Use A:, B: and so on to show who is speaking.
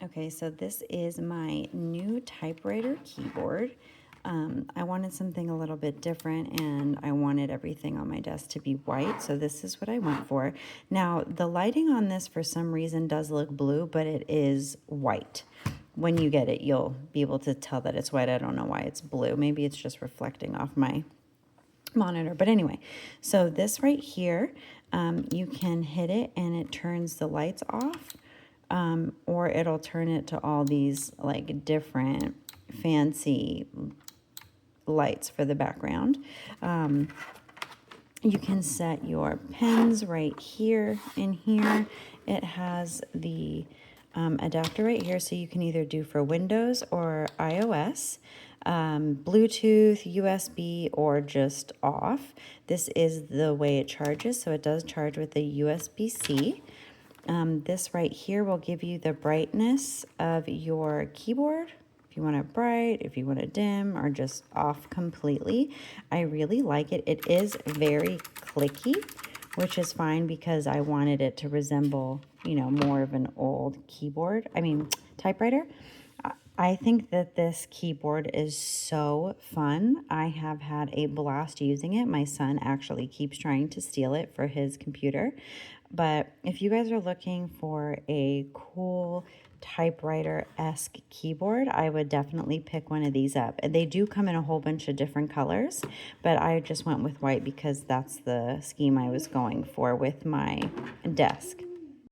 A: Okay, so this is my new typewriter keyboard. I wanted something a little bit different, and I wanted everything on my desk to be white, so this is what I went for. Now, the lighting on this for some reason does look blue, but it is white. When you get it, you'll be able to tell that it's white. I don't know why it's blue. Maybe it's just reflecting off my monitor. But anyway, so this right here, you can hit it and it turns the lights off, or it'll turn it to all these like different fancy lights for the background. You can set your pens right here in here. It has the adapter right here, so you can either do for Windows or iOS, Bluetooth, USB, or just off. This is the way it charges, so it does charge with the USB-C. This right here will give you the brightness of your keyboard. If you want it bright, if you want it dim, or just off completely. I really like it. It is very clicky, which is fine because I wanted it to resemble, you know, more of an old typewriter. I think that this keyboard is so fun. I have had a blast using it. My son actually keeps trying to steal it for his computer. But if you guys are looking for a cool typewriter-esque keyboard, I would definitely pick one of these up. They do come in a whole bunch of different colors, but I just went with white because that's the scheme I was going for with my desk.